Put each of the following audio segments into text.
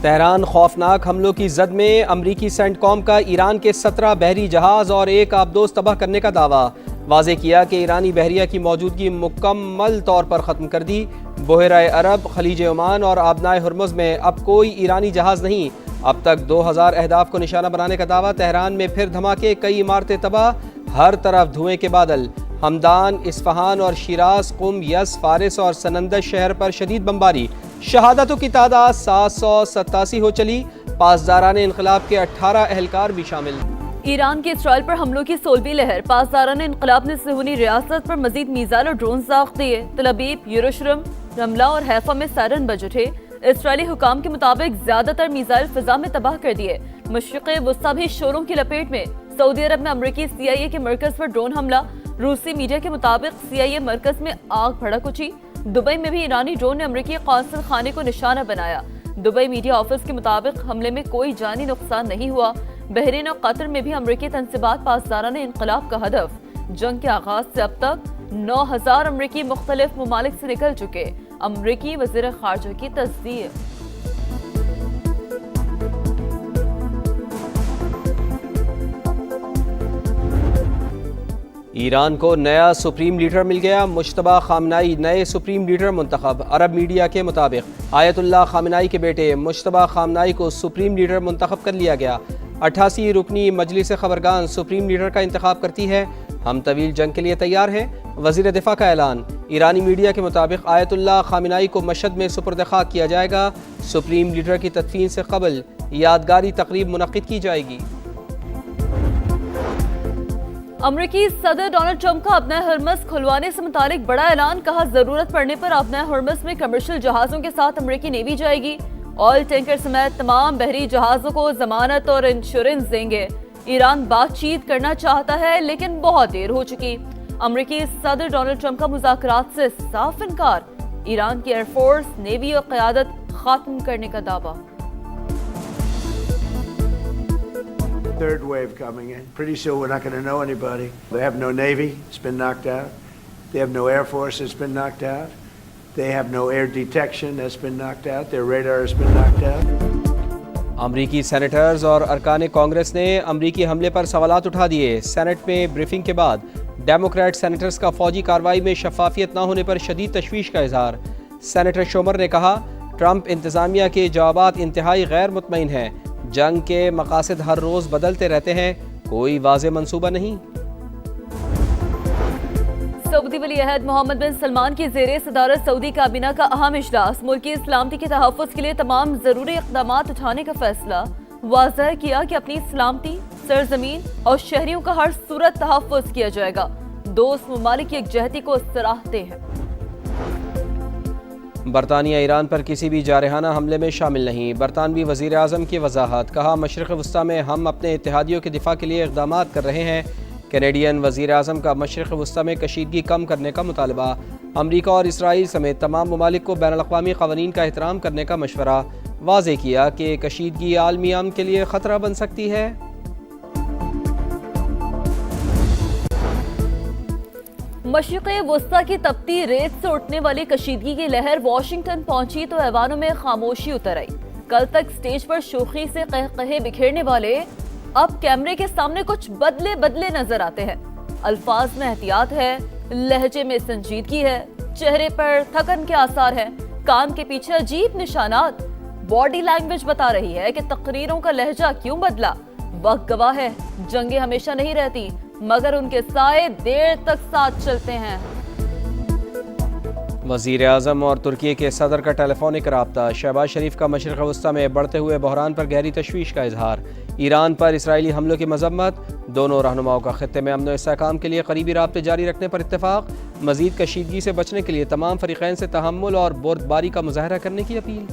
Tehran خوفناک حملوں کی زد میں، امریکی سینٹ کام کا ایران کے 17 بحری جہاز اور ایک آبدوز تباہ کرنے کا دعویٰ، واضح کیا کہ ایرانی بحریہ کی موجودگی مکمل طور پر ختم کر دی۔ بحیرہ عرب، خلیج عمان اور آبنائے ہرمز میں اب کوئی ایرانی جہاز نہیں۔ اب تک 2000 اہداف کو نشانہ بنانے کا دعویٰ۔ تہران میں پھر دھماکے، کئی عمارتیں تباہ، ہر طرف دھوئیں کے بادل۔ ہمدان، اصفہان اور شیراز، قم، یزد، فارس اور سنندج شہر پر شدید بمباری۔ شہادتوں کی تعداد 787 ہو چلی، پاسداران انقلاب کے 18 اہلکار بھی شامل۔ ایران کے اسرائیل پر حملوں کی 16ویں لہر، پاسداران انقلاب نے صہیونی ریاست پر مزید میزائل اور ڈرون داغ دیے۔ تل ابیب، یروشلم، رملہ اور حیفا میں سائرن بج اٹھے۔ اسرائیلی حکام کے مطابق زیادہ تر میزائل فضا میں تباہ کر دیے۔ مشرق وسطی بھی شوروں کی لپیٹ میں۔ سعودی عرب میں امریکی CIA کے مرکز پر ڈرون حملہ۔ روسی میڈیا کے مطابق CIA مرکز میں آگ بھڑک اٹھی۔ دبئی میں بھی ایرانی ڈرون نے امریکی قونصل خانے کو نشانہ بنایا۔ دبئی میڈیا آفس کے مطابق حملے میں کوئی جانی نقصان نہیں ہوا۔ بحرین اور قطر میں بھی امریکی تنصیبات پاسداران انقلاب کا ہدف۔ جنگ کے آغاز سے اب تک 9000 امریکی مختلف ممالک سے نکل چکے، امریکی وزیر خارجہ کی تصدیق۔ ایران کو نیا سپریم لیڈر مل گیا، مجتبی خامنائی نئے سپریم لیڈر منتخب۔ عرب میڈیا کے مطابق آیت اللہ خامنائی کے بیٹے مجتبی خامنائی کو سپریم لیڈر منتخب کر لیا گیا۔ 88 رکنی مجلس خبرگان سپریم لیڈر کا انتخاب کرتی ہے۔ ہم طویل جنگ کے لیے تیار ہیں، وزیر دفاع کا اعلان۔ ایرانی میڈیا کے مطابق آیت اللہ خامنائی کو مشہد میں سپرد خاک کیا جائے گا۔ سپریم لیڈر کی تدفین سے قبل یادگاری تقریب منعقد کی جائے گی۔ امریکی صدر ڈونلڈ ٹرمپ کا ابنائے ہرمز کھلوانے سے متعلق بڑا اعلان، کہا ضرورت پڑنے پر ابنائے ہرمز میں کمرشل جہازوں کے ساتھ امریکی نیوی جائے گی۔ آئل ٹینکر سمیت تمام بحری جہازوں کو ضمانت اور انشورنس دیں گے۔ ایران بات چیت کرنا چاہتا ہے لیکن بہت دیر ہو چکی۔ امریکی صدر ڈونلڈ ٹرمپ کا مذاکرات سے صاف انکار۔ ایران کی ایئر فورس، نیوی اور قیادت ختم کرنے کا دعویٰ۔ Third wave coming in. Pretty soon we're not going to know anybody. They have no Navy, it's been knocked out. They have no Air Force, it's been knocked out. They have no air detection, that's been knocked out. Their radar has been knocked out. امریکی senators اور ارکان کانگریس نے امریکی حملے پر سوالات اٹھا دیے۔ Saint میں بریفنگ کے بعد ڈیموکریٹ سینیٹرز کا فوجی کارروائی میں شفافیت نہ ہونے پر شدید تشویش کا اظہار۔ سینیٹر شومر نے کہا ٹرمپ انتظامیہ کے جوابات انتہائی غیر مطمئن ہیں۔ جنگ کے مقاصد ہر روز بدلتے رہتے ہیں، کوئی واضح منصوبہ نہیں۔ سعودی ولی عہد محمد بن سلمان کی زیر صدارت سعودی کابینہ کا اہم اجلاس، ملکی سلامتی کے تحفظ کے لیے تمام ضروری اقدامات اٹھانے کا فیصلہ۔ واضح کیا کہ اپنی سلامتی، سرزمین اور شہریوں کا ہر صورت تحفظ کیا جائے گا۔ دوست ممالک کی یکجہتی کو سراہتے ہیں۔ برطانیہ ایران پر کسی بھی جارحانہ حملے میں شامل نہیں، برطانوی وزیر اعظم کی وضاحت۔ کہا مشرق وسطی میں ہم اپنے اتحادیوں کے دفاع کے لیے اقدامات کر رہے ہیں۔ کینیڈین وزیر اعظم کا مشرق وسطی میں کشیدگی کم کرنے کا مطالبہ۔ امریکہ اور اسرائیل سمیت تمام ممالک کو بین الاقوامی قوانین کا احترام کرنے کا مشورہ۔ واضح کیا کہ کشیدگی عالمی امن کے لیے خطرہ بن سکتی ہے۔ مشرق وسطی کی تپتی ریت سے اٹھنے والی کشیدگی کی لہر واشنگٹن پہنچی تو ایوانوں میں خاموشی اتر آئی۔ کل تک سٹیج پر شوخی سے قہقہے بکھیرنے والے اب کیمرے کے سامنے کچھ بدلے نظر آتے ہیں۔ الفاظ میں احتیاط ہے، لہجے میں سنجیدگی ہے، چہرے پر تھکن کے آثار ہیں، کان کے پیچھے عجیب نشانات۔ باڈی لینگویج بتا رہی ہے کہ تقریروں کا لہجہ کیوں بدلا۔ وقت گواہ ہے، جنگیں ہمیشہ نہیں رہتی مگر ان کے سائے دیر تک ساتھ چلتے ہیں۔ وزیر اعظم اور ترکی کے صدر کا ٹیلی فونک رابطہ۔ شہباز شریف کا مشرق وسطی میں بڑھتے ہوئے بحران پر گہری تشویش کا اظہار۔ ایران پر اسرائیلی حملوں کی مذمت۔ دونوں رہنماؤں کا خطے میں امن و استحکام کے لیے قریبی رابطے جاری رکھنے پر اتفاق۔ مزید کشیدگی سے بچنے کے لیے تمام فریقین سے تحمل اور بردباری کا مظاہرہ کرنے کی اپیل۔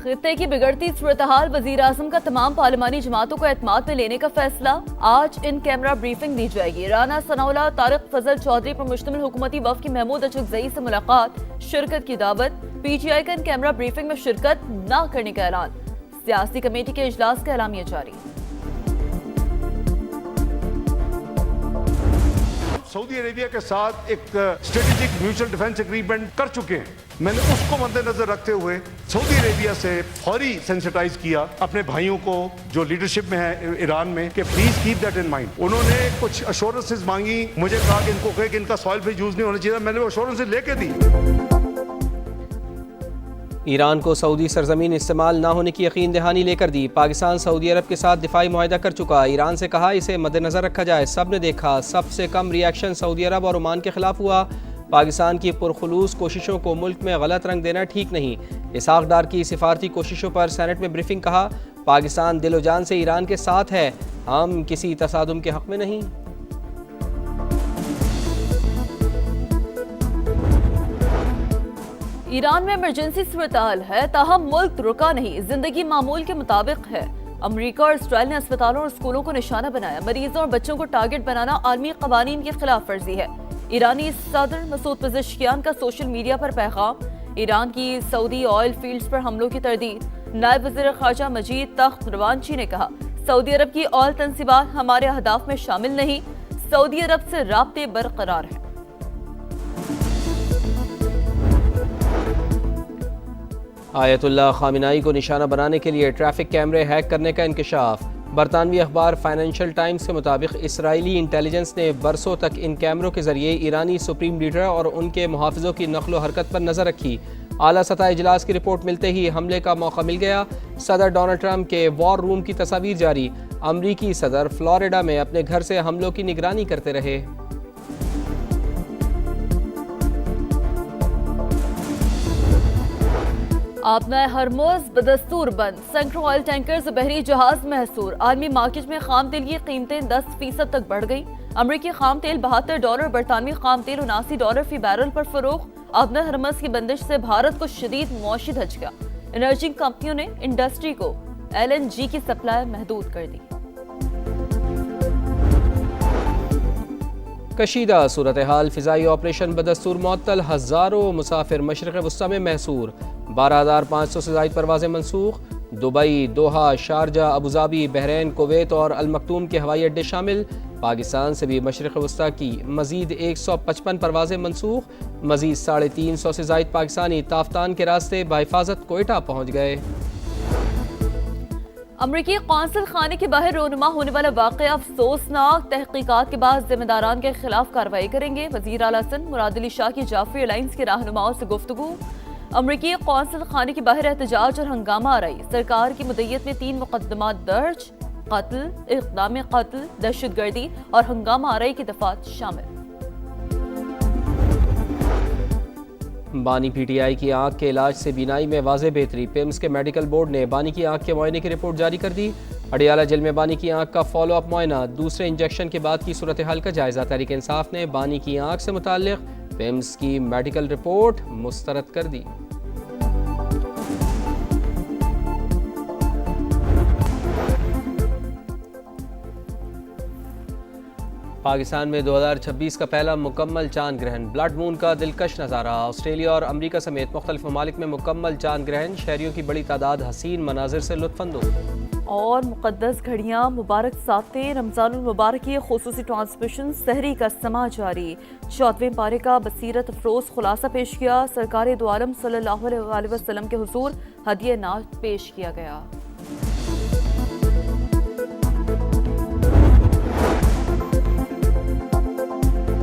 خطے کی بگڑتی صورتحال، وزیر اعظم کا تمام پارلیمانی جماعتوں کو اعتماد میں لینے کا فیصلہ۔ آج ان کیمرہ بریفنگ دی جائے گی۔ رانا ثناء اللہ طارق فضل چودھری پر مشتمل حکومتی وفد کی محمود اچکزئی سے ملاقات، شرکت کی دعوت۔ PTI کا ان کیمرہ بریفنگ میں شرکت نہ کرنے کا اعلان۔ سیاسی کمیٹی کے اجلاس کا اعلامیہ جاری۔ سعودی عربیہ کے ساتھ ایک اسٹریٹجک میوچل ڈیفنس ایگریمنٹ کر چکے ہیں. میں نے اس کو مد نظر رکھتے ہوئے سعودی عربیہ سے فوری سینسٹائز کیا اپنے بھائیوں کو جو لیڈرشپ میں ہے ایران میں کہ please keep that in mind. انہوں نے کچھ ایشورنسز مانگی, مجھے کہا کہ ان کو کہے کہ ان کا سوائل فری یوز نہیں ہونا چاہیے. میں نے وہ ایشورنسز لے کے دی. ایران کو سعودی سرزمین استعمال نہ ہونے کی یقین دہانی لے کر دی. پاکستان سعودی عرب کے ساتھ دفاعی معاہدہ کر چکا. ایران سے کہا اسے مد نظر رکھا جائے. سب نے دیکھا سب سے کم ری ایکشن سعودی عرب اور عمان کے خلاف ہوا. پاکستان کی پرخلوص کوششوں کو ملک میں غلط رنگ دینا ٹھیک نہیں. اسحاق ڈار کی سفارتی کوششوں پر سینٹ میں بریفنگ. کہا پاکستان دل و جان سے ایران کے ساتھ ہے, ہم کسی تصادم کے حق میں نہیں. ایران میں ایمرجنسی صورتحال ہے تاہم ملک رکا نہیں, زندگی معمول کے مطابق ہے. امریکہ اور اسرائیل نے اسپتالوں اور اسکولوں کو نشانہ بنایا. مریضوں اور بچوں کو ٹارگٹ بنانا عالمی قوانین کی خلاف ورزی ہے. ایرانی صدر مسعود پزشکیان کا سوشل میڈیا پر پیغام. ایران کی سعودی آئل فیلڈز پر حملوں کی تردید. نائب وزیر خارجہ مجید تخت روانچی نے کہا سعودی عرب کی آئل تنصیبات ہمارے اہداف میں شامل نہیں. سعودی عرب سے رابطے برقرار ہیں. آیت اللہ خامنائی کو نشانہ بنانے کے لیے ٹریفک کیمرے ہیک کرنے کا انکشاف. برطانوی اخبار فائنینشل ٹائمز کے مطابق اسرائیلی انٹیلیجنس نے برسوں تک ان کیمروں کے ذریعے ایرانی سپریم لیڈر اور ان کے محافظوں کی نقل و حرکت پر نظر رکھی. اعلیٰ سطح اجلاس کی رپورٹ ملتے ہی حملے کا موقع مل گیا. صدر ڈونلڈ ٹرمپ کے وار روم کی تصاویر جاری. امریکی صدر فلوریڈا میں اپنے گھر سے حملوں کی نگرانی کرتے رہے. آبنائے ہرموز بدستور بند. سینکڑوں آئل ٹینکرز بحری جہاز محصور. عالمی مارکیٹ میں خام تیل کی قیمتیں 10% تک بڑھ گئیں. امریکی خام تیل $72, برطانوی خام تیل $79 فی بیرل پر فروخت. آبنائے ہرمز کی بندش سے بھارت کو شدید معاشی دھچکا. انرجی کمپنیوں نے انڈسٹری کو LNG کی سپلائی محدود کر دی. کشیدہ صورتحال, فضائی آپریشن بدستور معطل. ہزاروں مسافر مشرق وسطی میں محصور. 12,500 سے زائد پروازیں منسوخ. Dubai, Doha, Sharjah, Abu Dhabi, Bahrain, Kuwait اور المکتوم کے ہوائی اڈے شامل. پاکستان سے بھی مشرق وسطی کی مزید 155 پروازیں منسوخ. مزید 350 سے زائد پاکستانی تافتان کے راستے بحفاظت کوئٹہ پہنچ گئے. امریکی قونصل خانے کے باہر رونما ہونے والا واقعہ افسوسناک. تحقیقات کے بعد ذمہ داران کے خلاف کارروائی کریں گے. وزیر اعلیٰ سندھ مراد علی شاہ کی جعفری الائنس کے رہنماؤں سے گفتگو. امریکی قونصل خانے کے باہر احتجاج اور ہنگامہ آرائی. سرکار کی مدعیت میں 3 مقدمات درج. قتل، اقدام قتل، دہشت گردی اور ہنگامہ آرائی کی دفعات شامل. بانی پی ٹی آئی کی آنکھ کے علاج سے بینائی میں واضح بہتری. پیمز کے میڈیکل بورڈ نے بانی کی آنکھ کے معائنے کی رپورٹ جاری کر دی. اڈیالہ جیل میں بانی کی آنکھ کا فالو اپ معائنہ. دوسرے انجیکشن کے بعد کی صورتحال کا جائزہ. تحریک انصاف نے بانی کی آنکھ سے متعلق پیمز کی میڈیکل رپورٹ مسترد کر دی. پاکستان میں 2026 کا پہلا مکمل چاند گرہن. بلڈ مون کا دلکش نظارہ. آسٹریلیا اور امریکہ سمیت مختلف ممالک میں مکمل چاند گرہن. شہریوں کی بڑی تعداد حسین مناظر سے لطف اندوز. اور مقدس گھڑیاں مبارک ساتیں. رمضان المبارک کی خصوصی ٹرانسمیشن سحری کا سماع جاری. 14ویں پارے کا بصیرت افروز خلاصہ پیش کیا. سرکار دو عالم صلی اللہ علیہ وسلم کے حضور ہدیہ نعت پیش کیا گیا.